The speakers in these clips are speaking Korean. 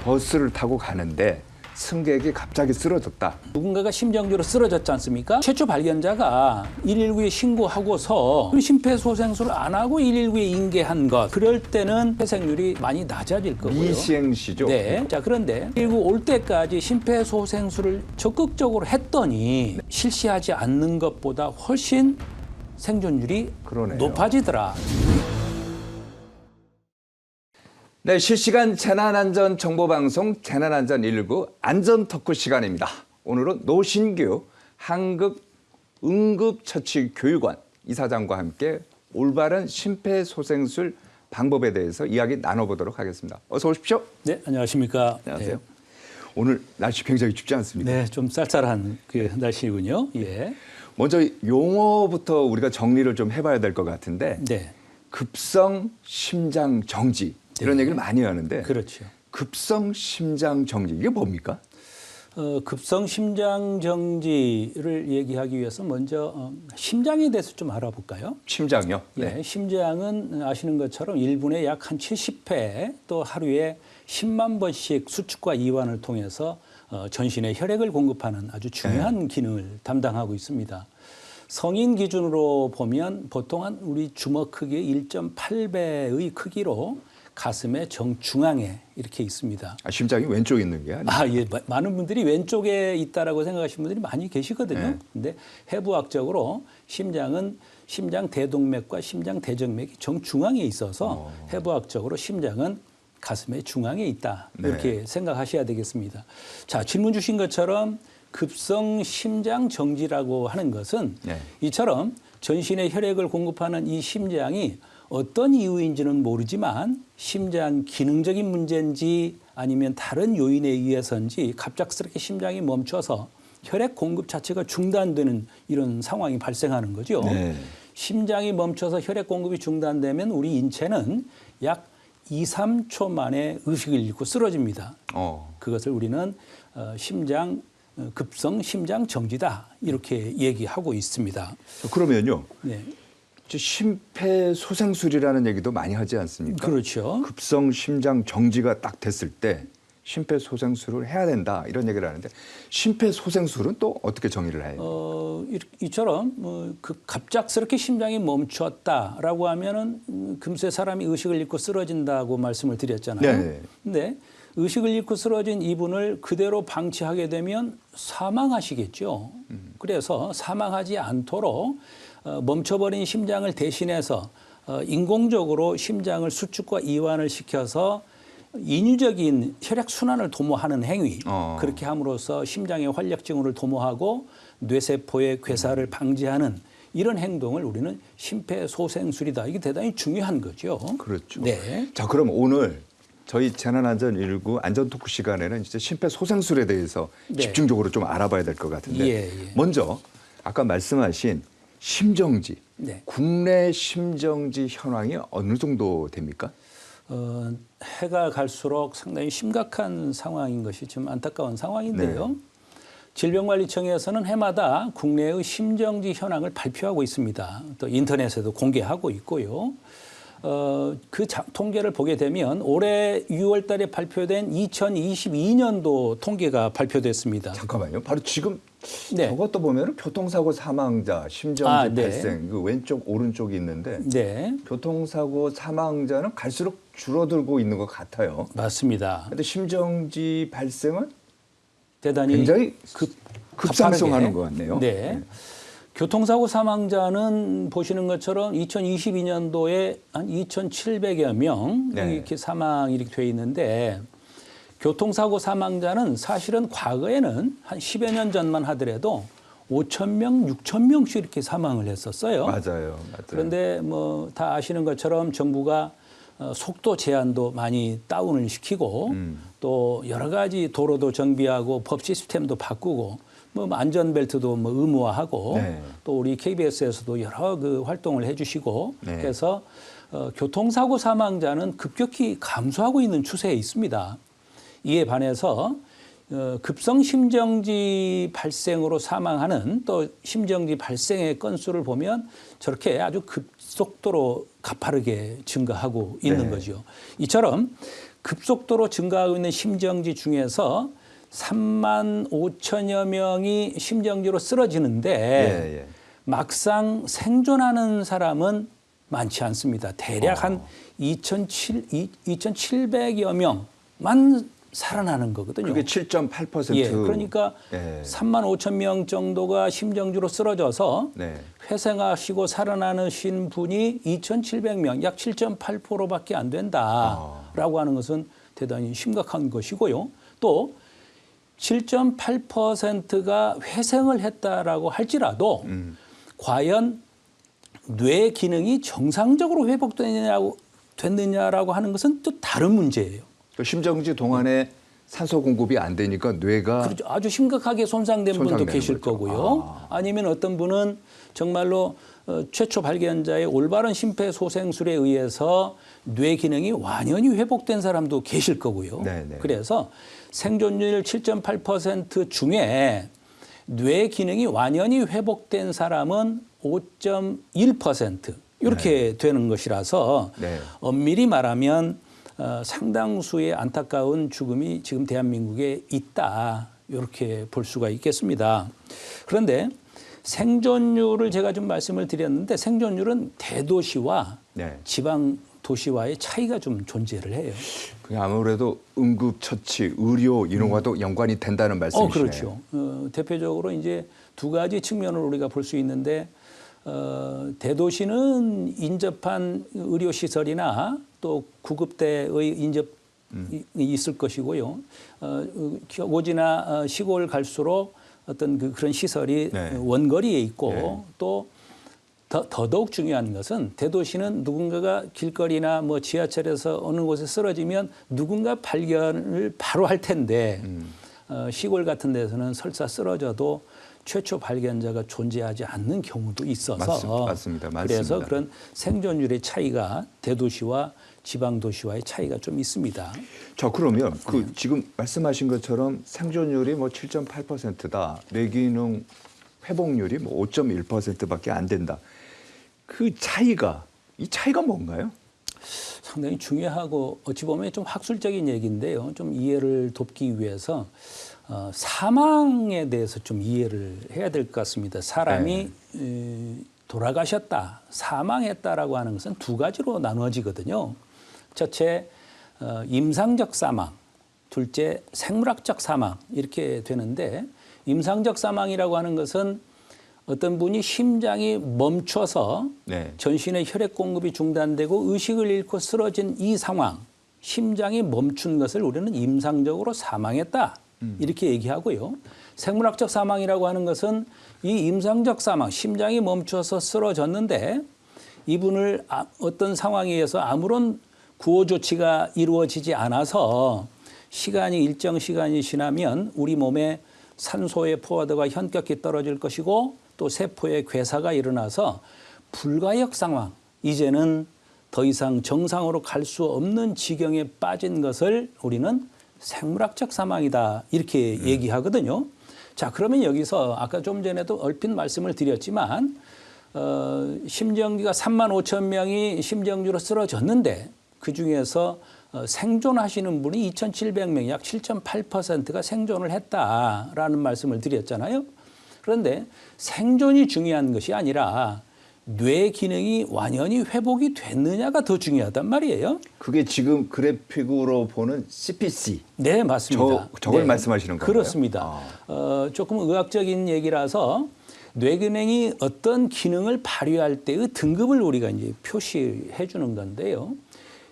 버스를 타고 가는데 승객이 갑자기 쓰러졌다. 누군가가 심정지로 쓰러졌지 않습니까? 최초 발견자가 119에 신고하고서 심폐소생술을 안 하고 119에 인계한 것. 그럴 때는 회생률이 많이 낮아질 거고요. 미시행시죠. 네. 자, 그런데 119 올 때까지 심폐소생술을 적극적으로 했더니 실시하지 않는 것보다 훨씬 생존율이 그러네요. 높아지더라. 네, 실시간 재난안전 정보방송 재난안전 119 안전 토크 시간입니다. 오늘은 노신규 한국응급처치교육원 이사장과 함께 올바른 심폐소생술 방법에 대해서 이야기 나눠보도록 하겠습니다. 어서 오십시오. 네, 안녕하십니까. 안녕하세요. 네. 오늘 날씨 굉장히 춥지 않습니까? 네, 좀 쌀쌀한 그 날씨군요. 예. 먼저 용어부터 우리가 정리를 좀 해봐야 될 것 같은데 네. 급성 심장 정지 이런 얘기를 많이 하는데 그렇죠. 급성 심장 정지 이게 뭡니까? 급성 심장 정지를 얘기하기 위해서 먼저 심장에 대해서 좀 알아볼까요? 심장이요? 예, 심장은 아시는 것처럼 1분에 약 한 70회 또 하루에 10만 번씩 수축과 이완을 통해서 전신에 혈액을 공급하는 아주 중요한 기능을 담당하고 있습니다. 성인 기준으로 보면 보통 한 우리 주먹 크기의 1.8배의 크기로 가슴의 정중앙에 이렇게 있습니다. 아, 심장이 왼쪽에 있는 게 아니에요? 아, 예. 많은 분들이 왼쪽에 있다라고 생각하시는 분들이 많이 계시거든요. 네. 근데 해부학적으로 심장은 심장 대동맥과 심장 대정맥이 정중앙에 있어서 해부학적으로 심장은 가슴의 중앙에 있다. 이렇게 네. 생각하셔야 되겠습니다. 자, 질문 주신 것처럼 급성 심장 정지라고 하는 것은 네. 이처럼 전신에 혈액을 공급하는 이 심장이 어떤 이유인지는 모르지만 심장 기능적인 문제인지 아니면 다른 요인에 의해서인지 갑작스럽게 심장이 멈춰서 혈액 공급 자체가 중단되는 이런 상황이 발생하는 거죠. 네. 심장이 멈춰서 혈액 공급이 중단되면 우리 인체는 약 2, 3초 만에 의식을 잃고 쓰러집니다. 그것을 우리는 급성 심장 정지다 이렇게 얘기하고 있습니다. 그러면요. 네. 심폐소생술이라는 얘기도 많이 하지 않습니까? 그렇죠. 급성 심장 정지가 딱 됐을 때 심폐소생술을 해야 된다 이런 얘기를 하는데 심폐소생술은 또 어떻게 정의를 해요? 이처럼 갑작스럽게 심장이 멈췄다라고 하면은 금세 사람이 의식을 잃고 쓰러진다고 말씀을 드렸잖아요. 네. 근데 의식을 잃고 쓰러진 이분을 그대로 방치하게 되면 사망하시겠죠. 그래서 사망하지 않도록 멈춰버린 심장을 대신해서 인공적으로 심장을 수축과 이완을 시켜서 인위적인 혈액 순환을 도모하는 행위, 그렇게 함으로써 심장의 활력증후를 도모하고 뇌세포의 괴사를 방지하는 이런 행동을 우리는 심폐소생술이다. 이게 대단히 중요한 거죠. 그렇죠. 네. 자, 그럼 오늘 저희 재난안전 119 안전토크 시간에는 진짜 심폐소생술에 대해서 네. 집중적으로 좀 알아봐야 될 것 같은데 예. 먼저 아까 말씀하신 심정지, 네. 국내 심정지 현황이 어느 정도 됩니까? 해가 갈수록 상당히 심각한 상황인 것이 좀 안타까운 상황인데요. 네. 질병관리청에서는 해마다 국내의 심정지 현황을 발표하고 있습니다. 또 인터넷에도 공개하고 있고요. 그 통계를 보게 되면 올해 6월 달에 발표된 2022년도 통계가 발표됐습니다. 잠깐만요. 바로 지금 네. 저것도 보면 교통사고 사망자, 심정지 네. 발생, 그 왼쪽 오른쪽이 있는데 네, 교통사고 사망자는 갈수록 줄어들고 있는 것 같아요. 맞습니다. 그런데 심정지 발생은 대단히 굉장히 급상승하는 가파르게. 것 같네요. 네. 교통사고 사망자는 보시는 것처럼 2022년도에 한 2,700여 명 네. 이렇게 사망이 이렇게 돼 있는데 교통사고 사망자는 사실은 과거에는 한 10여 년 전만 하더라도 5,000명, 6,000명씩 이렇게 사망을 했었어요. 맞아요. 그런데 뭐 다 아시는 것처럼 정부가 속도 제한도 많이 다운을 시키고 또 여러 가지 도로도 정비하고 법 시스템도 바꾸고 뭐 안전벨트도 뭐 의무화하고 네. 또 우리 KBS에서도 여러 그 활동을 해주시고 네. 그래서 교통사고 사망자는 급격히 감소하고 있는 추세에 있습니다. 이에 반해서 급성 심정지 발생으로 사망하는 또 심정지 발생의 건수를 보면 저렇게 아주 급속도로 가파르게 증가하고 있는 네. 거죠. 이처럼 급속도로 증가하고 있는 심정지 중에서 3만 5천여 명이 심정지로 쓰러지는데 예, 예. 막상 생존하는 사람은 많지 않습니다. 대략 한 2,700여 명만 살아나는 거거든요. 그게 7.8%. 예, 그러니까 예. 3만 5천 명 정도가 심정지로 쓰러져서 네. 회생하시고 살아나신 분이 2,700명, 약 7.8%밖에 안 된다라고 하는 것은 대단히 심각한 것이고요. 또 7.8%가 회생을 했다라고 할지라도 과연 뇌 기능이 정상적으로 됐느냐라고 하는 것은 또 다른 문제예요. 그 심정지 동안에 산소 공급이 안 되니까 뇌가 그렇죠. 아주 심각하게 손상된 분도 손상되는 계실 거죠. 거고요. 아니면 어떤 분은 정말로 최초 발견자의 올바른 심폐소생술에 의해서 뇌 기능이 완연히 회복된 사람도 계실 거고요. 네네. 그래서 생존율 7.8% 중에 뇌 기능이 완연히 회복된 사람은 5.1% 이렇게 되는 것이라서 네. 엄밀히 말하면 상당수의 안타까운 죽음이 지금 대한민국에 있다. 이렇게 볼 수가 있겠습니다. 그런데 생존율을 제가 좀 말씀을 드렸는데 생존율은 대도시와 네. 지방 도시와의 차이가 좀 존재를 해요. 그게 아무래도 응급처치, 의료 이런과도 연관이 된다는 말씀이시네요. 그렇죠. 대표적으로 이제 두 가지 측면을 우리가 볼 수 있는데 대도시는 인접한 의료시설이나 또 구급대의 인접이 있을 것이고요. 오지나 시골 갈수록 어떤 그런 시설이 네. 원거리에 있고 네. 또 더더욱 중요한 것은 대도시는 누군가가 길거리나 뭐 지하철에서 어느 곳에 쓰러지면 누군가 발견을 바로 할 텐데 시골 같은 데서는 설사 쓰러져도 최초 발견자가 존재하지 않는 경우도 있어서 맞습니다. 그래서 그런 생존율의 차이가 대도시와 지방 도시와의 차이가 좀 있습니다. 자, 그러면 그 지금 말씀하신 것처럼 생존율이 뭐 7.8%다. 뇌기능 회복률이 뭐 5.1%밖에 안 된다. 이 차이가 뭔가요? 상당히 중요하고 어찌 보면 좀 학술적인 얘기인데요. 좀 이해를 돕기 위해서 사망에 대해서 좀 이해를 해야 될 것 같습니다. 사람이 돌아가셨다, 사망했다라고 하는 것은 두 가지로 나누어지거든요. 첫째, 임상적 사망, 둘째, 생물학적 사망 이렇게 되는데 임상적 사망이라고 하는 것은 어떤 분이 심장이 멈춰서 네. 전신의 혈액 공급이 중단되고 의식을 잃고 쓰러진 이 상황, 심장이 멈춘 것을 우리는 임상적으로 사망했다. 이렇게 얘기하고요. 생물학적 사망이라고 하는 것은 이 임상적 사망, 심장이 멈춰서 쓰러졌는데 이분을 어떤 상황에 의해서 아무런 구호 조치가 이루어지지 않아서 일정 시간이 지나면 우리 몸에 산소의 포화도가 현격히 떨어질 것이고 또 세포의 괴사가 일어나서 불가역 상황, 이제는 더 이상 정상으로 갈 수 없는 지경에 빠진 것을 우리는 생물학적 사망이다 이렇게 얘기하거든요. 자, 그러면 여기서 아까 좀 전에도 얼핏 말씀을 드렸지만 심정지가 3만 5천 명이 심정지로 쓰러졌는데 그중에서 생존하시는 분이 2,700명, 약 7.8%가 생존을 했다라는 말씀을 드렸잖아요. 그런데 생존이 중요한 것이 아니라 뇌 기능이 완연히 회복이 됐느냐가 더 중요하단 말이에요. 그게 지금 그래픽으로 보는 CPC. 네, 맞습니다. 저걸 네, 말씀하시는 건가요? 그렇습니다. 조금 의학적인 얘기라서 뇌 기능이 어떤 기능을 발휘할 때의 등급을 우리가 이제 표시해 주는 건데요.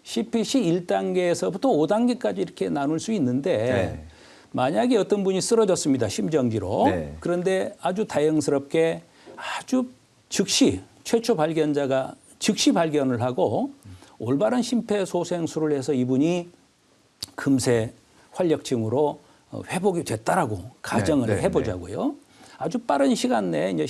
CPC 1단계에서부터 5단계까지 이렇게 나눌 수 있는데 네. 만약에 어떤 분이 쓰러졌습니다. 심정지로. 네. 그런데 아주 다행스럽게 아주 즉시 최초 발견자가 즉시 발견을 하고 올바른 심폐소생술을 해서 이분이 금세 활력증으로 회복이 됐다라고 가정을 네, 네, 해보자고요. 아주 빠른 시간 내에 이제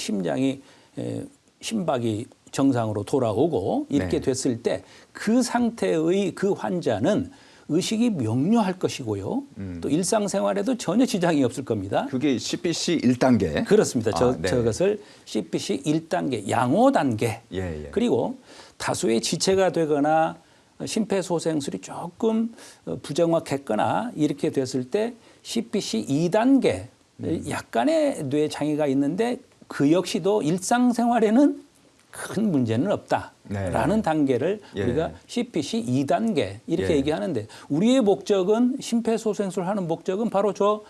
심박이 정상으로 돌아오고 이렇게 네. 됐을 때 그 상태의 그 환자는 의식이 명료할 것이고요. 또 일상생활에도 전혀 지장이 없을 겁니다. 그게 CPC 1단계. 그렇습니다. 네. 저것을 CPC 1단계, 양호 단계. 예. 그리고 다수의 지체가 되거나 심폐소생술이 조금 부정확했거나 이렇게 됐을 때 CPC 2단계 약간의 뇌 장애가 있는데 그 역시도 일상생활에는 큰 문제는 없다라는 네. 단계를 예. 우리가 CPC 2단계 이렇게 예. 얘기하는데 우리의 목적은 심폐소생술 하는 목적은 바로 저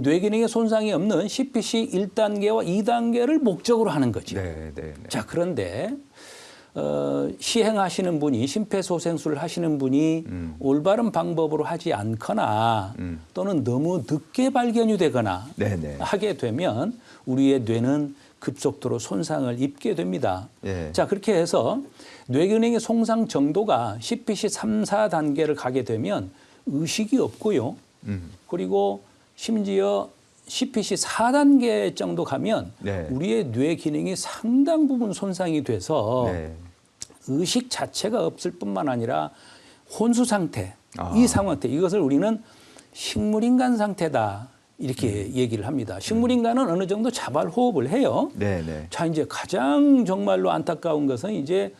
뇌기능에 손상이 없는 CPC 1단계와 2단계를 목적으로 하는 거죠. 네, 네, 네. 자, 그런데 시행하시는 분이 심폐소생술을 하시는 분이 올바른 방법으로 하지 않거나 또는 너무 늦게 발견이 되거나 네, 네. 하게 되면 우리의 뇌는 급속도로 손상을 입게 됩니다. 예. 자, 그렇게 해서 뇌기능의 손상 정도가 CPC 3, 4단계를 가게 되면 의식이 없고요. 그리고 심지어 CPC 4단계 정도 가면 네. 우리의 뇌 기능이 상당 부분 손상이 돼서 네. 의식 자체가 없을 뿐만 아니라 혼수 상태, 아. 이 상태, 이것을 우리는 식물인간 상태다. 이렇게 얘기를 합니다. 식물인간은 어느 정도 자발 호흡을 해요. 네, 네. 자, 이제 가장 정말로 안타까운 것은 이제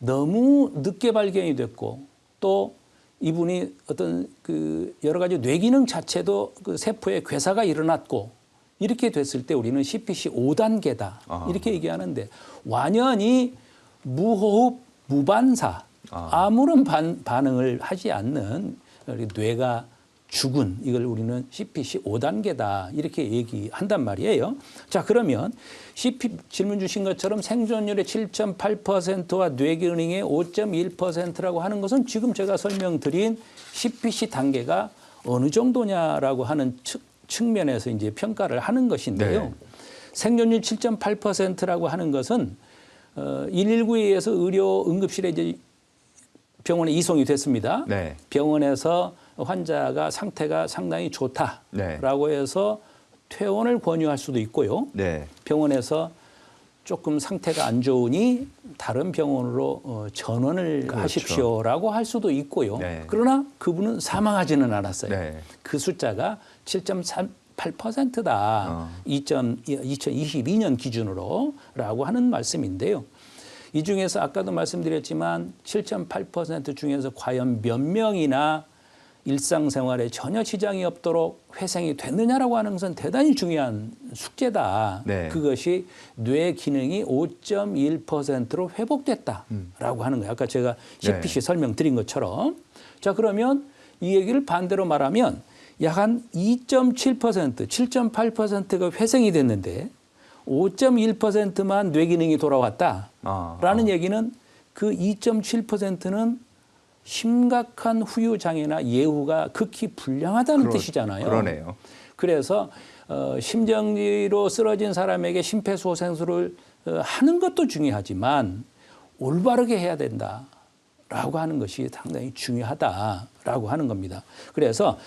너무 늦게 발견이 됐고 또 이분이 어떤 그 여러 가지 뇌기능 자체도 그 세포에 괴사가 일어났고 이렇게 됐을 때 우리는 CPC 5단계다. 아. 이렇게 얘기하는데 완연히 무호흡, 무반사, 아무런 반응을 하지 않는 뇌가 죽은 이걸 우리는 CPC 5단계다 이렇게 얘기한단 말이에요. 자, 그러면 질문 주신 것처럼 생존율의 7.8%와 뇌기능의 5.1%라고 하는 것은 지금 제가 설명드린 CPC 단계가 어느 정도냐라고 하는 측면에서 이제 평가를 하는 것인데요. 네. 생존율 7.8%라고 하는 것은 119에 의해서 의료 응급실에 이제 병원에 이송이 됐습니다. 네. 병원에서 환자가 상태가 상당히 좋다라고 네. 해서 퇴원을 권유할 수도 있고요. 네. 병원에서 조금 상태가 안 좋으니 다른 병원으로 전원을 그렇죠. 하십시오라고 할 수도 있고요. 네. 그러나 그분은 사망하지는 않았어요. 네. 그 숫자가 7.8%다. 2022년 기준으로라고 하는 말씀인데요. 이 중에서 아까도 말씀드렸지만 7.8% 중에서 과연 몇 명이나 일상생활에 전혀 지장이 없도록 회생이 됐느냐라고 하는 것은 대단히 중요한 숙제다. 네. 그것이 뇌 기능이 5.1%로 회복됐다라고 하는 거예요. 아까 제가 CPC 설명드린 것처럼. 자, 그러면 이 얘기를 반대로 말하면 약 한 2.7%, 7.8%가 회생이 됐는데 5.1%만 뇌 기능이 돌아왔다라는 얘기는 그 2.7%는 심각한 후유 장애나 예후가 극히 불량하다는 뜻이잖아요. 그러네요. 그래서 심정지로 쓰러진 사람에게 심폐소생술을 하는 것도 중요하지만 올바르게 해야 된다라고 하는 것이 상당히 중요하다라고 하는 겁니다. 그래서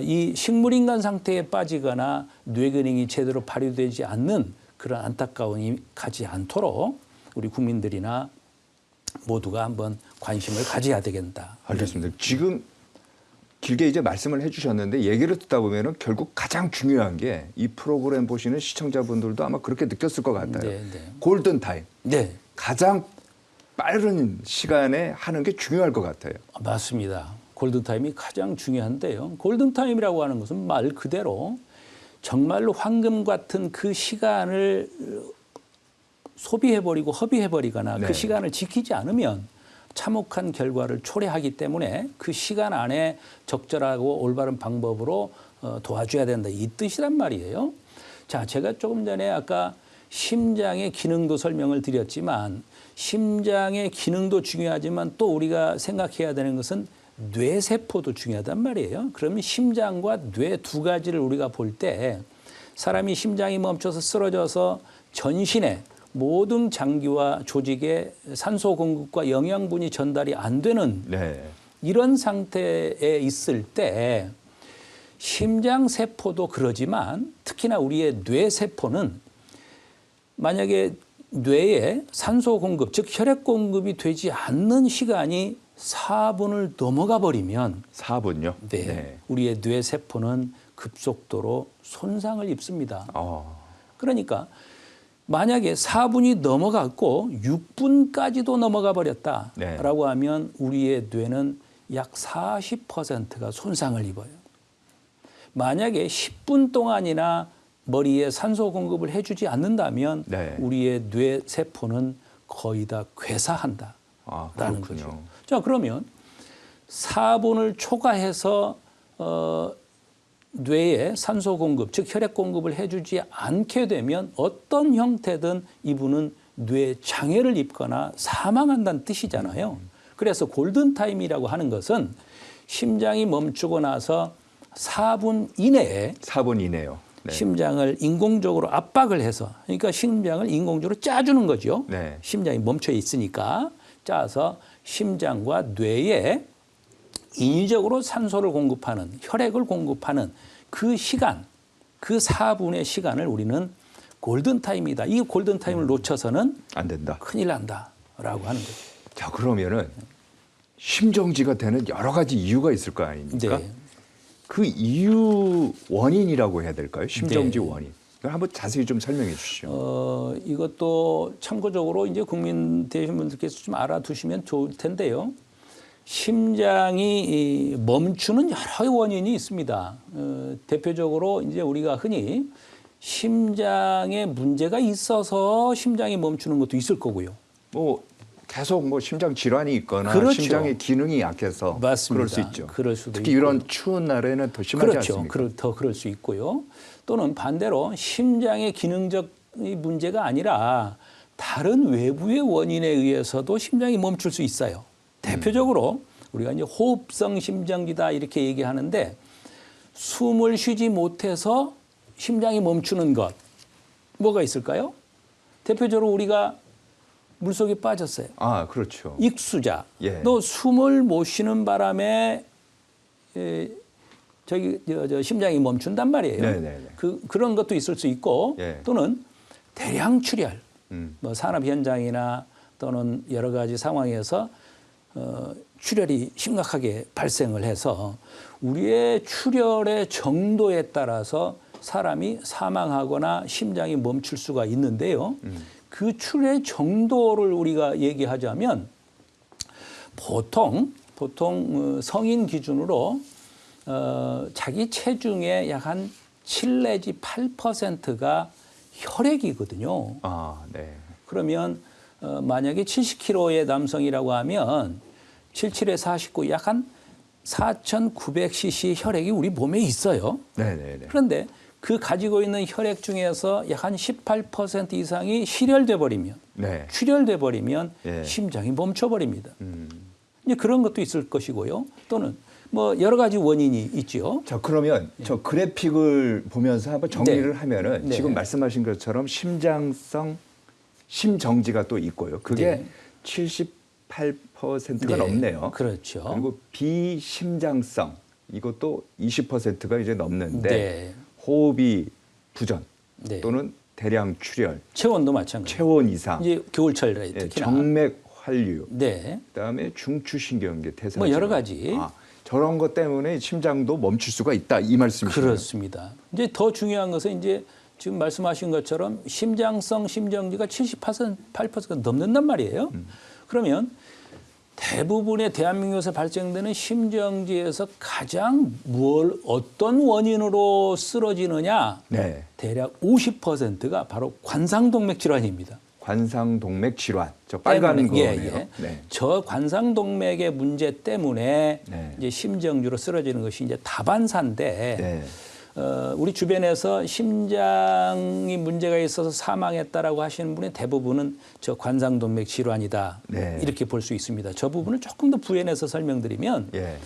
이 식물인간 상태에 빠지거나 뇌기능이 제대로 발휘되지 않는 그런 안타까움이 가지 않도록 우리 국민들이나 모두가 한번 관심을 가져야 되겠다. 알겠습니다. 지금 길게 이제 말씀을 해주셨는데 얘기를 듣다 보면은 결국 가장 중요한 게 이 프로그램 보시는 시청자분들도 아마 그렇게 느꼈을 것 같아요. 네, 네. 골든 타임. 네, 가장 빠른 시간에 하는 게 중요할 것 같아요. 맞습니다. 골든타임이 가장 중요한데요. 골든타임이라고 하는 것은 말 그대로 정말로 황금 같은 그 시간을 소비해버리고 허비해버리거나 네. 그 시간을 지키지 않으면 참혹한 결과를 초래하기 때문에 그 시간 안에 적절하고 올바른 방법으로 도와줘야 된다. 이 뜻이란 말이에요. 자, 제가 조금 전에 아까 심장의 기능도 설명을 드렸지만 심장의 기능도 중요하지만 또 우리가 생각해야 되는 것은 뇌세포도 중요하단 말이에요. 그러면 심장과 뇌 두 가지를 우리가 볼 때 사람이 심장이 멈춰서 쓰러져서 전신에 모든 장기와 조직에 산소 공급과 영양분이 전달이 안 되는 네. 이런 상태에 있을 때 심장 세포도 그러지만 특히나 우리의 뇌 세포는 만약에 뇌에 산소 공급, 즉 혈액 공급이 되지 않는 시간이 4분을 넘어가 버리면 4분요? 네, 우리의 뇌 세포는 급속도로 손상을 입습니다. 아. 그러니까 만약에 4분이 넘어갔고 6분까지도 넘어가 버렸다라고 네. 하면 우리의 뇌는 약 40%가 손상을 입어요. 만약에 10분 동안이나 머리에 산소 공급을 해주지 않는다면 네. 우리의 뇌 세포는 거의 다 괴사한다라는 아, 거죠. 그렇군요. 자, 그러면 4분을 초과해서 뇌에 산소 공급, 즉 혈액 공급을 해주지 않게 되면 어떤 형태든 이분은 뇌 장애를 입거나 사망한다는 뜻이잖아요. 그래서 골든타임이라고 하는 것은 심장이 멈추고 나서 4분 이내에 4분 이내요. 네. 심장을 인공적으로 압박을 해서, 그러니까 심장을 인공적으로 짜주는 거죠. 네. 심장이 멈춰 있으니까 짜서 심장과 뇌에 인위적으로 산소를 공급하는, 혈액을 공급하는 그 시간, 그 4분의 시간을 우리는 골든타임이다. 이 골든타임을 놓쳐서는 안 된다. 큰일 난다라고 하는 거죠. 자, 그러면은 심정지가 되는 여러 가지 이유가 있을 거 아닙니까? 네. 그 이유 원인이라고 해야 될까요? 심정지 네. 원인. 이걸 한번 자세히 좀 설명해 주시죠. 이것도 참고적으로 이제 국민 되신 분들께서 좀 알아두시면 좋을 텐데요. 심장이 멈추는 여러 원인이 있습니다. 대표적으로 이제 우리가 흔히 심장에 문제가 있어서 심장이 멈추는 것도 있을 거고요. 뭐 계속 뭐 심장 질환이 있거나 그렇죠. 심장의 기능이 약해서 맞습니다. 그럴 수 있죠. 그럴 수도 특히 있고요. 이런 추운 날에는 더 심하지 그렇죠. 않습니까? 더 그럴 수 있고요. 또는 반대로 심장의 기능적 문제가 아니라 다른 외부의 원인에 의해서도 심장이 멈출 수 있어요. 대표적으로 우리가 이제 호흡성 심정지다 이렇게 얘기하는데 숨을 쉬지 못해서 심장이 멈추는 것 뭐가 있을까요? 대표적으로 우리가 물속에 빠졌어요. 아, 그렇죠. 익수자. 예. 너 숨을 못 쉬는 바람에 심장이 멈춘단 말이에요. 네네네. 그런 것도 있을 수 있고 예. 또는 대량 출혈, 음. 뭐 산업 현장이나 또는 여러 가지 상황에서 출혈이 심각하게 발생을 해서 우리의 출혈의 정도에 따라서 사람이 사망하거나 심장이 멈출 수가 있는데요. 그 출혈의 정도를 우리가 얘기하자면 보통 성인 기준으로 자기 체중의 약 한 7 내지 8%가 혈액이거든요. 아, 네. 그러면 만약에 70kg의 남성이라고 하면 77에 49, 약 한 4,900cc 혈액이 우리 몸에 있어요. 네네네. 그런데 그 가지고 있는 혈액 중에서 약 한 18% 이상이 실혈돼 버리면, 네. 출혈돼 버리면 예. 심장이 멈춰 버립니다. 이제 그런 것도 있을 것이고요. 또는 뭐 여러 가지 원인이 있죠. 자, 그러면 저 그래픽을 보면서 한번 정리를 네. 하면은 네. 지금 말씀하신 것처럼 심장성 심정지가 또 있고요. 그게 네. 78%가 네. 넘네요. 그렇죠. 그리고 비심장성 이것도 20%가 이제 넘는데 네. 호흡이 부전 네. 또는 대량 출혈, 체온도 마찬가지. 체온 이상, 이제 겨울철에 예, 특히나. 정맥 환류, 네. 그다음에 중추신경계 퇴사, 뭐 여러 가지. 저런 것 때문에 심장도 멈출 수가 있다 이 말씀이시죠? 그렇습니다. 이제 더 중요한 것은 이제 지금 말씀하신 것처럼 심장성 심정지가 78%가 넘는단 말이에요. 그러면 대부분의 대한민국에서 발생되는 심정지에서 가장 어떤 원인으로 쓰러지느냐? 네. 대략 50%가 바로 관상동맥 질환입니다. 관상동맥 질환, 저 빨간 때문에, 거예요. 예. 네. 저 관상동맥의 문제 때문에 네. 이제 심정지로 쓰러지는 것이 이제 다반사인데 네. 우리 주변에서 심장이 문제가 있어서 사망했다라고 하시는 분의 대부분은 저 관상동맥 질환이다. 네. 이렇게 볼 수 있습니다. 저 부분을 조금 더 부연해서 설명드리면 예.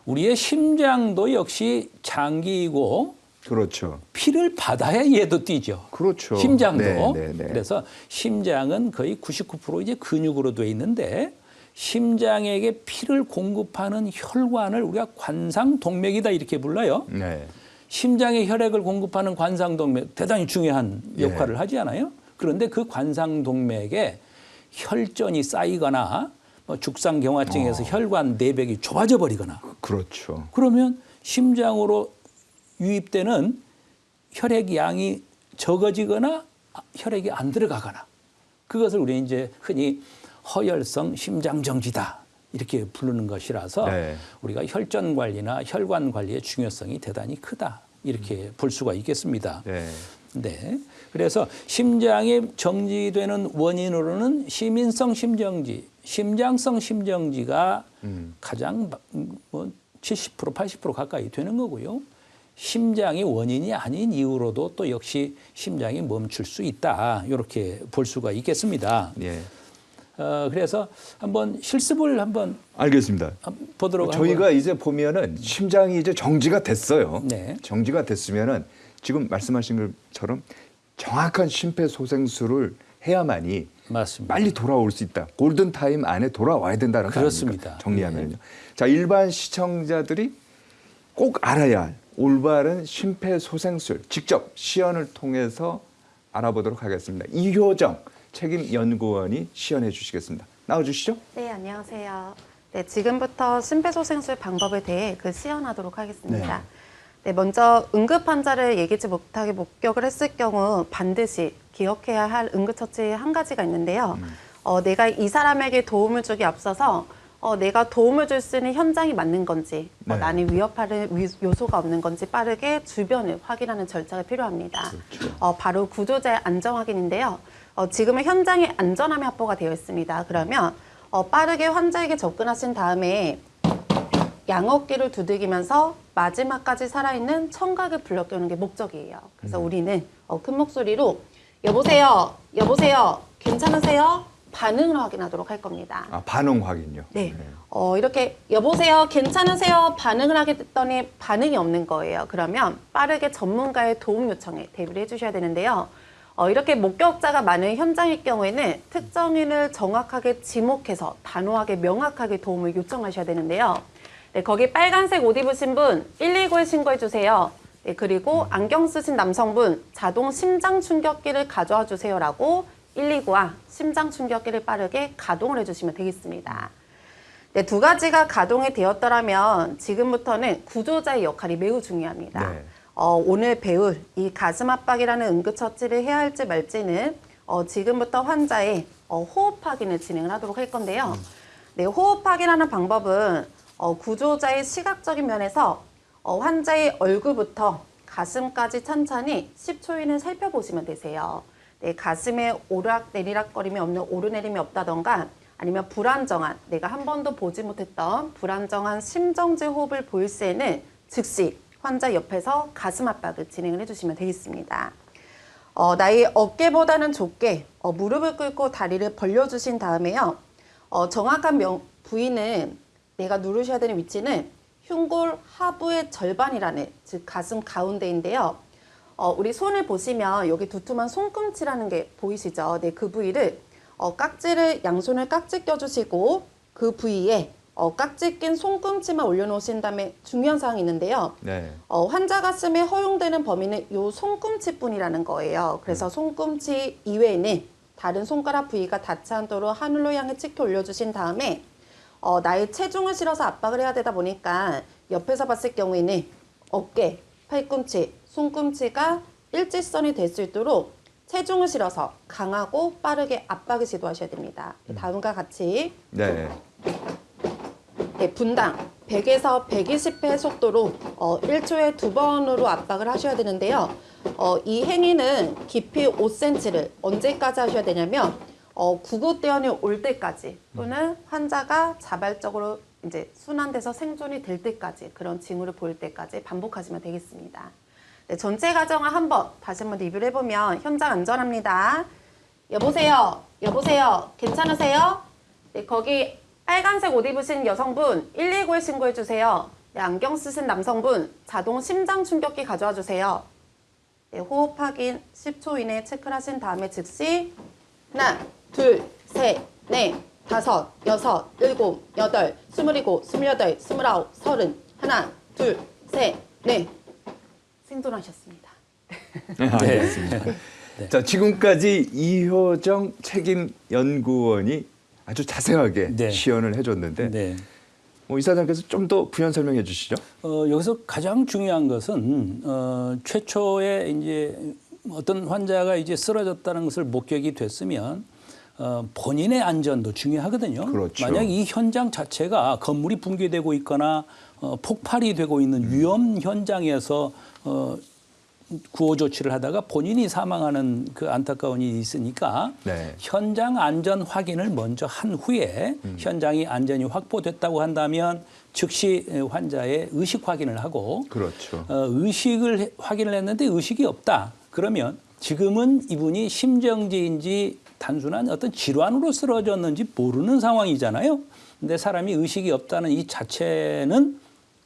우리의 심장도 역시 장기이고 그렇죠. 피를 받아야 얘도 뛰죠. 그렇죠. 심장도. 네, 네, 네. 그래서 심장은 거의 99% 이제 근육으로 돼 있는데 심장에게 피를 공급하는 혈관을 우리가 관상동맥이다 이렇게 불러요. 네. 심장에 혈액을 공급하는 관상동맥 대단히 중요한 역할을 하지 않아요? 그런데 그 관상동맥에 혈전이 쌓이거나 뭐 죽상경화증에서 혈관 내벽이 좁아져 버리거나 그렇죠. 그러면 심장으로 유입되는 혈액 양이 적어지거나 혈액이 안 들어가거나 그것을 우리 이제 흔히 허혈성 심장정지다 이렇게 부르는 것이라서 네. 우리가 혈전 관리나 혈관 관리의 중요성이 대단히 크다 이렇게 볼 수가 있겠습니다. 네. 네. 그래서 심장이 정지되는 원인으로는 시민성 심정지, 심장성 심정지가 가장 뭐 70% 80% 가까이 되는 거고요. 심장이 원인이 아닌 이유로도 또 역시 심장이 멈출 수 있다. 이렇게 볼 수가 있겠습니다. 예. 그래서 한번 실습을 한번 알겠습니다. 보도록 저희가 한번. 이제 보면은 심장이 이제 정지가 됐어요. 네. 정지가 됐으면은 지금 말씀하신 것처럼 정확한 심폐소생술을 해야만이 맞습니다. 빨리 돌아올 수 있다. 골든 타임 안에 돌아와야 된다는 거 그렇습니다. 아닙니까? 정리하면요. 자, 일반 시청자들이 꼭 알아야 할 올바른 심폐소생술 직접 시연을 통해서 알아보도록 하겠습니다. 이효정 책임연구원이 시연해 주시겠습니다. 나와주시죠. 네, 안녕하세요. 네, 지금부터 심폐소생술 방법에 대해 시연하도록 하겠습니다. 네, 먼저 응급 환자를 예기치 못하게 목격을 했을 경우 반드시 기억해야 할 응급처치 한 가지가 있는데요. 내가 이 사람에게 도움을 주기 앞서서 내가 도움을 줄 수 있는 현장이 맞는 건지, 네. 나는 위협할 요소가 없는 건지 빠르게 주변을 확인하는 절차가 필요합니다. 그렇죠. 바로 구조자의 안전 확인인데요. 지금은 현장이 안전함이 확보가 되어 있습니다. 그러면 빠르게 환자에게 접근하신 다음에 양어깨를 두들기면서 마지막까지 살아있는 청각을 불러끄는 게 목적이에요. 그래서 우리는 큰 목소리로 여보세요, 여보세요, 괜찮으세요? 반응을 확인하도록 할 겁니다. 아, 반응 확인요. 네. 이렇게 여보세요, 괜찮으세요? 반응을 하게 됐더니 반응이 없는 거예요. 그러면 빠르게 전문가의 도움 요청에 대비를 해주셔야 되는데요. 이렇게 목격자가 많은 현장일 경우에는 특정인을 정확하게 지목해서 단호하게 명확하게 도움을 요청하셔야 되는데요. 네, 거기 빨간색 옷 입으신 분 119에 신고해 주세요. 네, 그리고 안경 쓰신 남성분 자동 심장 충격기를 가져와 주세요라고 119와 심장 충격기를 빠르게 가동을 해주시면 되겠습니다. 네, 두 가지가 가동이 되었더라면 지금부터는 구조자의 역할이 매우 중요합니다. 네. 오늘 배울 이 가슴 압박이라는 응급처치를 해야 할지 말지는 지금부터 환자의 호흡 확인을 진행을 하도록 할 건데요. 네, 호흡 확인하는 방법은 구조자의 시각적인 면에서 환자의 얼굴부터 가슴까지 천천히 10초 이내 살펴보시면 되세요. 네, 가슴에 오락 내리락거림이 없는 오르내림이 없다던가 아니면 불안정한 내가 한 번도 보지 못했던 불안정한 심정지 호흡을 보일 시에는 즉시 환자 옆에서 가슴 압박을 진행을 해주시면 되겠습니다. 나의 어깨보다는 좁게 무릎을 꿇고 다리를 벌려주신 다음에요. 정확한 부위는 내가 누르셔야 되는 위치는 흉골 하부의 절반이라는 즉 가슴 가운데인데요. 우리 손을 보시면 여기 두툼한 손꿈치라는 게 보이시죠? 네, 그 부위를 깍지를 양손을 깍지 껴주시고 그 부위에 깍지 낀 손꿈치만 올려놓으신 다음에 중요한 사항이 있는데요. 네. 환자 가슴에 허용되는 범위는 요 손꿈치뿐이라는 거예요. 그래서 손꿈치 이외에는 다른 손가락 부위가 닿지 않도록 하늘로 향해 치켜 올려주신 다음에 나의 체중을 실어서 압박을 해야 되다 보니까 옆에서 봤을 경우에는 어깨, 팔꿈치, 손꿈치가 일직선이 될 수 있도록 체중을 실어서 강하고 빠르게 압박을 시도하셔야 됩니다. 다음과 같이 네. 네, 분당 100에서 120회 속도로 1초에 2번으로 압박을 하셔야 되는데요. 이 행위는 깊이 5cm를 언제까지 하셔야 되냐면 구급대원이 올 때까지 또는 환자가 자발적으로 이제 순환돼서 생존이 될 때까지 그런 징후를 보일 때까지 반복하시면 되겠습니다. 네, 전체 과정을 한번 다시 한번 리뷰를 해보면 현장 안전합니다. 여보세요, 여보세요, 괜찮으세요? 네, 거기 빨간색 옷 입으신 여성분 119에 신고해 주세요. 네, 안경 쓰신 남성분 자동 심장 충격기 가져와 주세요. 네, 호흡 확인 10초 이내에 체크를 하신 다음에 즉시 하나, 둘, 셋, 넷, 다섯, 여섯, 일곱, 여덟, 27, 28, 29, 30 하나, 둘, 셋, 넷 생존하셨습니다. 알겠습니다. 네. 자, 지금까지 이효정 책임연구원이 아주 자세하게 네. 시연을 해줬는데 네. 이사장께서 좀 더 부연 설명해 주시죠. 여기서 가장 중요한 것은 최초의 이제 어떤 환자가 이제 쓰러졌다는 것을 목격이 됐으면 본인의 안전도 중요하거든요. 그렇죠. 만약 이 현장 자체가 건물이 붕괴되고 있거나 폭발이 되고 있는 위험 현장에서 구호 조치를 하다가 본인이 사망하는 그 안타까운 일이 있으니까 네. 현장 안전 확인을 먼저 한 후에 현장이 안전이 확보됐다고 한다면 즉시 환자의 의식 확인을 하고 그렇죠. 의식을 확인을 했는데 의식이 없다. 그러면 지금은 이분이 심정지인지 단순한 어떤 질환으로 쓰러졌는지 모르는 상황이잖아요. 근데 사람이 의식이 없다는 이 자체는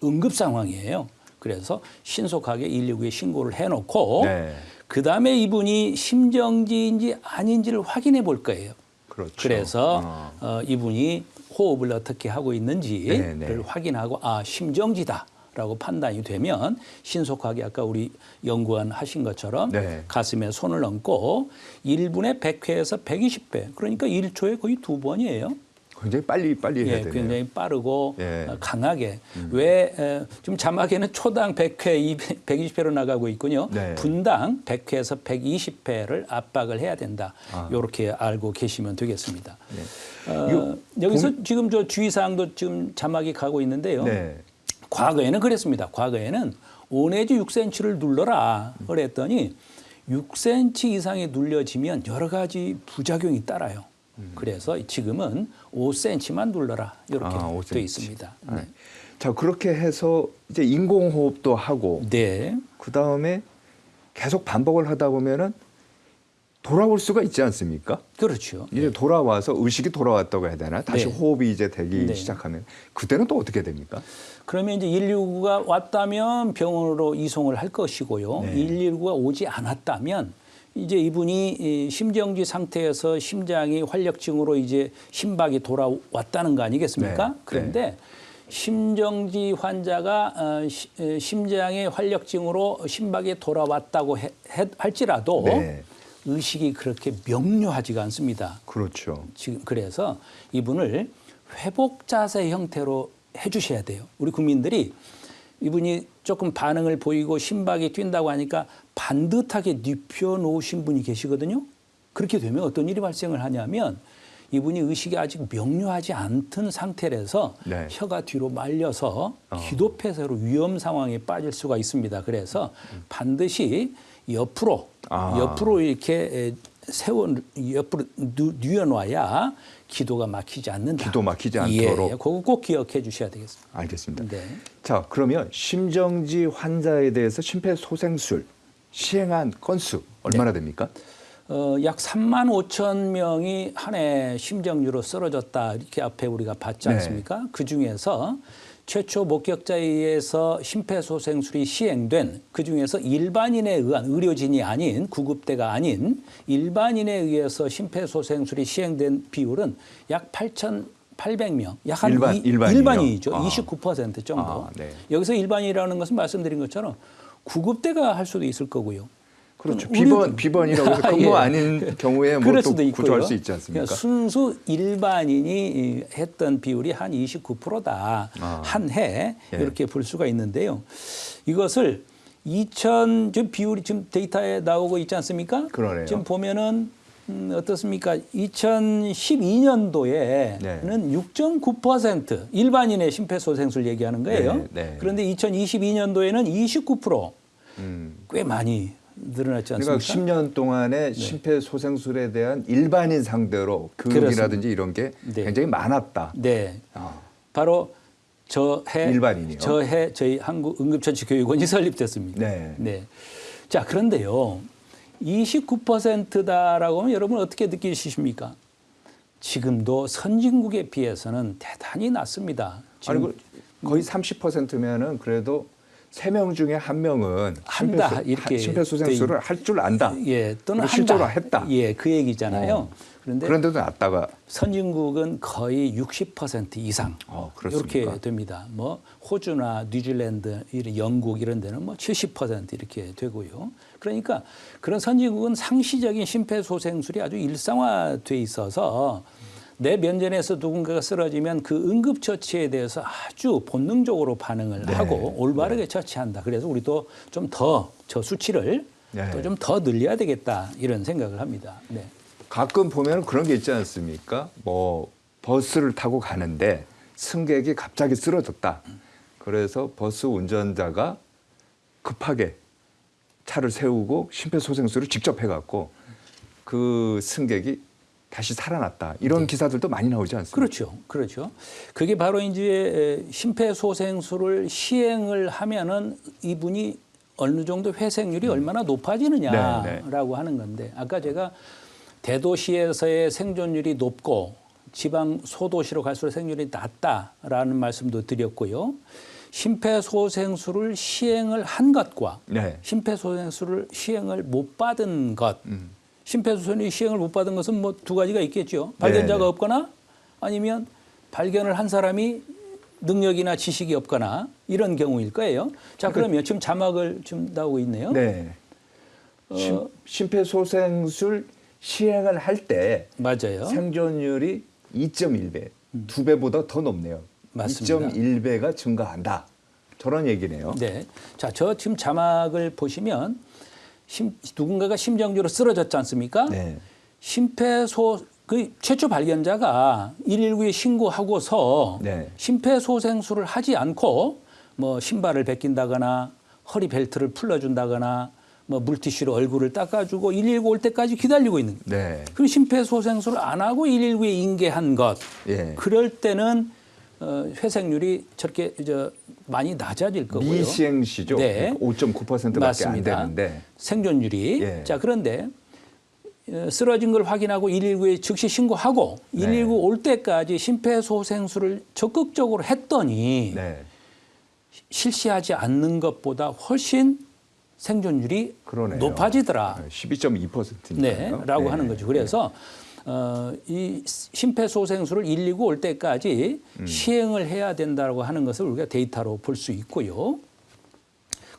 응급 상황이에요. 그래서 신속하게 119에 신고를 해놓고 네. 그다음에 이분이 심정지인지 아닌지를 확인해 볼 거예요. 그렇죠. 그래서 이분이 호흡을 어떻게 하고 있는지를 네, 네. 확인하고 심정지다라고 판단이 되면 신속하게 아까 우리 연구원 하신 것처럼 네. 가슴에 손을 얹고 1분에 100회에서 120회 그러니까 1초에 거의 2번이에요. 굉장히 빨리 해야 되네요. 굉장히 빠르고 예. 강하게. 지금 자막에는 초당 100회, 120회로 나가고 있군요. 네. 분당 100회에서 120회를 압박을 해야 된다. 이렇게 알고 계시면 되겠습니다. 네. 여기서 지금 저 주의사항도 지금 자막이 가고 있는데요. 네. 과거에는 그랬습니다. 과거에는 5 내지 6cm를 눌러라 그랬더니 6cm 이상이 눌려지면 여러 가지 부작용이 따라요. 그래서 지금은 5cm만 눌러라 이렇게 5cm. 돼 있습니다. 네. 자, 그렇게 해서 이제 인공호흡도 하고 네. 그다음에 계속 반복을 하다 보면은 돌아올 수가 있지 않습니까? 그렇죠. 이제 돌아와서 의식이 돌아왔다고 해야 되나? 다시 네. 호흡이 이제 되기 네. 시작하면 그때는 또 어떻게 됩니까? 그러면 이제 119가 왔다면 병원으로 이송을 할 것이고요. 네. 119가 오지 않았다면 이제 이분이 심정지 상태에서 심장이 활력증으로 이제 심박이 돌아왔다는 거 아니겠습니까? 네. 그런데 심정지 환자가 심장의 활력증으로 심박이 돌아왔다고 할지라도 네. 의식이 그렇게 명료하지가 않습니다. 그렇죠. 지금 그래서 이분을 회복 자세 형태로 해주셔야 돼요. 우리 국민들이 이분이 조금 반응을 보이고 심박이 뛴다고 하니까 반듯하게 눕혀 놓으신 분이 계시거든요. 그렇게 되면 어떤 일이 발생을 하냐면 이분이 의식이 아직 명료하지 않던 상태라서 네. 혀가 뒤로 말려서 기도폐쇄로 위험 상황에 빠질 수가 있습니다. 그래서 반드시 옆으로 이렇게 옆으로 뉘어놔야 기도가 막히지 않는다. 기도 막히지 않도록. 예, 그거 꼭 기억해 주셔야 되겠습니다. 알겠습니다. 네. 자, 그러면 심정지 환자에 대해서 심폐소생술 시행한 건수 얼마나 됩니까? 약 3만 5천 명이 한 해 심정지로 쓰러졌다 이렇게 앞에 우리가 봤지 네. 않습니까? 그 중에서 최초 목격자에 의해서 심폐소생술이 시행된 그 중에서 일반인에 의한 의료진이 아닌 구급대가 아닌 일반인에 의해서 심폐소생술이 시행된 비율은 약 8,800명, 약 한 일반인이죠. 29% 정도. 네. 여기서 일반인이라는 것은 말씀드린 것처럼 구급대가 할 수도 있을 거고요. 그렇죠. 우리- 비번이라고 해서 근무 아닌 경우에 그럴 뭐또 수도 있고요. 구조할 수 있지 않습니까? 그러니까 순수 일반인이 했던 비율이 한 29%다. 한 해 예. 이렇게 볼 수가 있는데요. 이것을 지금 비율이 지금 데이터에 나오고 있지 않습니까? 그러네요. 지금 보면은 어떻습니까? 2012년도에는 네. 6.9% 일반인의 심폐소생술 얘기하는 거예요. 네, 네. 그런데 2022년도에는 29%. 꽤 많이 늘어났지 그러니까 않습니까? 10년 동안에 심폐소생술에 대한 일반인 상대로 교육이라든지 이런 게 네. 굉장히 많았다. 네. 아, 바로 저해 일반인이요? 저해 저희 한국 응급처치교육원이 설립됐습니다. 네. 자, 그런데요. 29%다라고 하면 여러분 어떻게 느끼십니까? 지금도 선진국에 비해서는 대단히 낮습니다. 아니 거의 30%면은 그래도 3명 중에 1명은 한다, 이렇게 심폐소생술을 할 줄 안다. 예, 또는 그리고 실제로 한다. 했다. 예, 그 얘기잖아요. 그런데도 낮다가 선진국은 거의 60% 이상 그렇습니까? 이렇게 됩니다. 뭐 호주나 뉴질랜드, 영국 이런 데는 뭐 70% 이렇게 되고요. 그러니까 그런 선진국은 상시적인 심폐소생술이 아주 일상화돼 있어서 내 면전에서 누군가가 쓰러지면 그 응급처치에 대해서 아주 본능적으로 반응을 하고 올바르게 처치한다. 그래서 우리도 좀 더 저 수치를 네. 또 좀 더 늘려야 되겠다 이런 생각을 합니다. 네. 가끔 보면 그런 게 있지 않습니까? 뭐 버스를 타고 가는데 승객이 갑자기 쓰러졌다. 그래서 버스 운전자가 급하게 차를 세우고 심폐소생술을 직접 해갖고 그 승객이 다시 살아났다. 이런 기사들도 많이 나오지 않습니까? 그렇죠. 그렇죠. 그게 바로 이제 심폐소생술을 시행을 하면은 이분이 어느 정도 회생률이 얼마나 높아지느냐라고 하는 건데 아까 제가 대도시에서의 생존율이 높고 지방 소도시로 갈수록 생존율이 낮다라는 말씀도 드렸고요. 심폐소생술을 시행을 한 것과 네. 심폐소생술을 시행을 못 받은 것. 심폐소생술 시행을 못 받은 것은 뭐 두 가지가 있겠죠. 발견자가 네. 없거나 아니면 발견을 한 사람이 능력이나 지식이 없거나 이런 경우일 거예요. 자, 그러면 지금 자막을 좀 나오고 있네요. 네. 심폐소생술 시행을 할 때 맞아요. 생존율이 2.1배, 2배보다 더 높네요. 맞습니다. 2.1배가 증가한다. 저런 얘기네요. 네. 자, 저 지금 자막을 보시면 누군가가 심정지로 쓰러졌지 않습니까? 네. 그 최초 발견자가 119에 신고하고서 네. 심폐소생술을 하지 않고 뭐 신발을 벗긴다거나 허리 벨트를 풀어준다거나 뭐 물티슈로 얼굴을 닦아주고 119 올 때까지 기다리고 있는 거예요. 네. 그리고 심폐소생술을 안 하고 119에 인계한 것. 예. 그럴 때는 회생률이 저렇게 많이 낮아질 거고요. 미시행시죠. 네. 5.9%밖에 맞습니다. 안 되는데. 생존율이. 예. 자, 그런데 쓰러진 걸 확인하고 119에 즉시 신고하고 네. 119 올 때까지 심폐소생술을 적극적으로 했더니 네. 실시하지 않는 것보다 훨씬 생존율이 그러네요. 높아지더라. 12.2%니까요. 네, 라고 하는 거죠. 그래서 이 심폐소생술을 119 올 때까지 시행을 해야 된다고 하는 것을 우리가 데이터로 볼 수 있고요.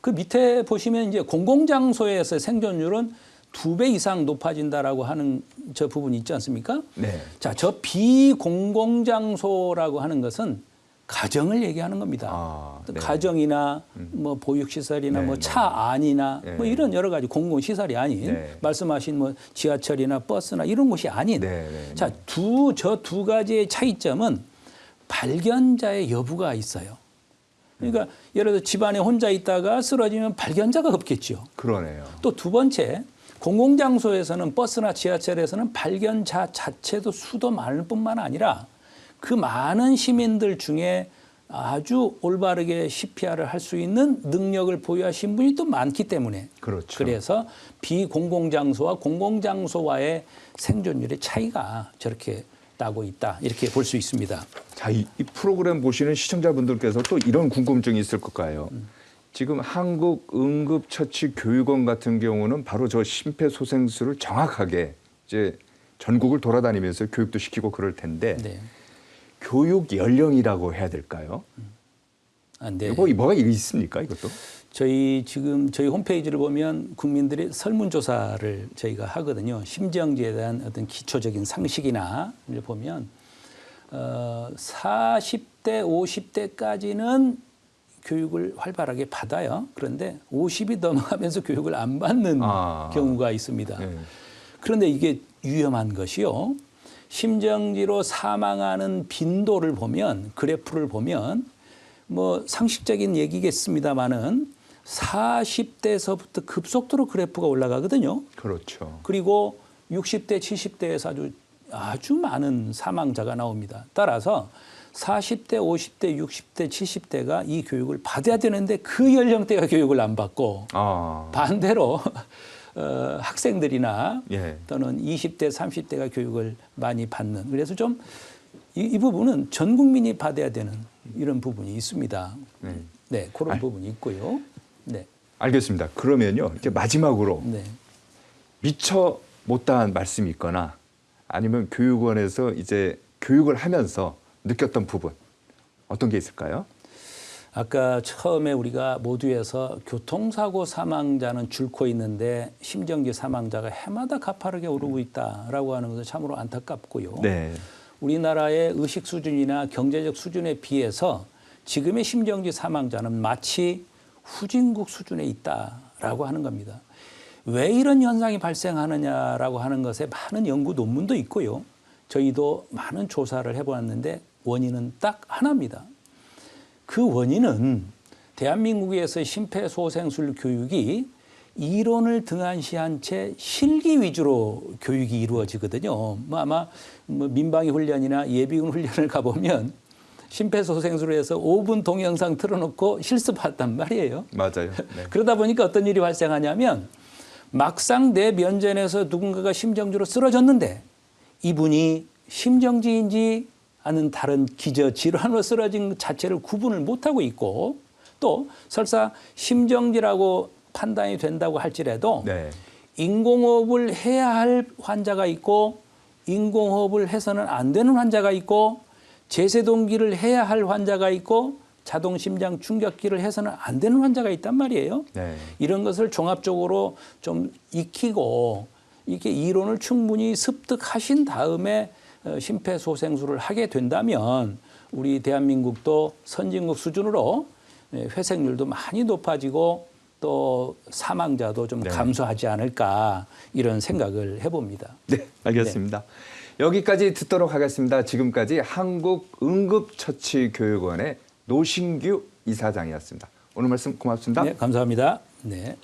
그 밑에 보시면 이제 공공장소에서 생존율은 2배 이상 높아진다라고 하는 저 부분이 있지 않습니까? 네. 자, 저 비공공장소라고 하는 것은 가정을 얘기하는 겁니다. 아, 네. 가정이나 뭐 보육시설이나 네, 뭐 네. 차 안이나 네. 뭐 이런 여러 가지 공공시설이 아닌 네. 말씀하신 뭐 지하철이나 버스나 이런 곳이 아닌 네, 네, 자, 저 두 가지의 차이점은 발견자의 여부가 있어요. 그러니까 예를 들어 집안에 혼자 있다가 쓰러지면 발견자가 없겠죠. 그러네요. 또 두 번째, 공공장소에서는 버스나 지하철에서는 발견자 자체도 수도 많을 뿐만 아니라 그 많은 시민들 중에 아주 올바르게 CPR을 할 수 있는 능력을 보유하신 분이 또 많기 때문에 그렇죠. 그래서 비공공장소와 공공장소와의 생존율의 차이가 저렇게 나고 있다. 이렇게 볼 수 있습니다. 자, 이 프로그램 보시는 시청자분들께서 또 이런 궁금증이 있을 것 같아요. 지금 한국응급처치교육원 같은 경우는 바로 저 심폐소생술을 정확하게 이제 전국을 돌아다니면서 교육도 시키고 그럴 텐데 네. 교육 연령이라고 해야 될까요? 아, 네. 뭐가 있습니까, 이것도? 저희 홈페이지를 보면 국민들이 설문조사를 저희가 하거든요. 심정지에 대한 어떤 기초적인 상식이나 를 보면 40대, 50대까지는 교육을 활발하게 받아요. 그런데 50이 넘어가면서 교육을 안 받는 경우가 있습니다. 네. 그런데 이게 위험한 것이요. 심정지로 사망하는 빈도를 보면 그래프를 보면 뭐 상식적인 얘기겠습니다마는 40대에서부터 급속도로 그래프가 올라가거든요. 그렇죠. 그리고 60대, 70대에서 아주 많은 사망자가 나옵니다. 따라서 40대, 50대, 60대, 70대가 이 교육을 받아야 되는데 그 연령대가 교육을 안 받고 반대로 학생들이나 예. 또는 20대, 30대가 교육을 많이 받는. 그래서 좀 이 부분은 전 국민이 받아야 되는 이런 부분이 있습니다. 네, 그런 부분이 있고요. 네. 알겠습니다. 그러면요, 이제 마지막으로 네. 미처 못다한 말씀이 있거나 아니면 교육원에서 이제 교육을 하면서 느꼈던 부분 어떤 게 있을까요? 아까 처음에 우리가 모두에서 교통사고 사망자는 줄고 있는데 심정지 사망자가 해마다 가파르게 오르고 있다라고 하는 것은 참으로 안타깝고요. 네. 우리나라의 의식 수준이나 경제적 수준에 비해서 지금의 심정지 사망자는 마치 후진국 수준에 있다라고 하는 겁니다. 왜 이런 현상이 발생하느냐라고 하는 것에 많은 연구 논문도 있고요. 저희도 많은 조사를 해보았는데 원인은 딱 하나입니다. 그 원인은 대한민국에서 심폐소생술 교육이 이론을 등한시한 채 실기 위주로 교육이 이루어지거든요. 아마 민방위 훈련이나 예비군 훈련을 가보면 심폐소생술을 해서 5분 동영상 틀어놓고 실습했단 말이에요. 맞아요. 네. 그러다 보니까 어떤 일이 발생하냐면 막상 내 면전에서 누군가가 심정지로 쓰러졌는데 이분이 심정지인지 아는 다른 기저 질환으로 쓰러진 자체를 구분을 못하고 있고 또 설사 심정지라고 판단이 된다고 할지라도 네. 인공호흡을 해야 할 환자가 있고 인공호흡을 해서는 안 되는 환자가 있고 제세동기를 해야 할 환자가 있고 자동심장 충격기를 해서는 안 되는 환자가 있단 말이에요. 네. 이런 것을 종합적으로 좀 익히고 이렇게 이론을 충분히 습득하신 다음에 심폐소생술을 하게 된다면 우리 대한민국도 선진국 수준으로 회생률도 많이 높아지고 또 사망자도 좀 네. 감소하지 않을까 이런 생각을 해봅니다. 네, 알겠습니다. 여기까지 듣도록 하겠습니다. 지금까지 한국응급처치교육원의 노신규 이사장이었습니다. 오늘 말씀 고맙습니다. 네, 감사합니다. 네.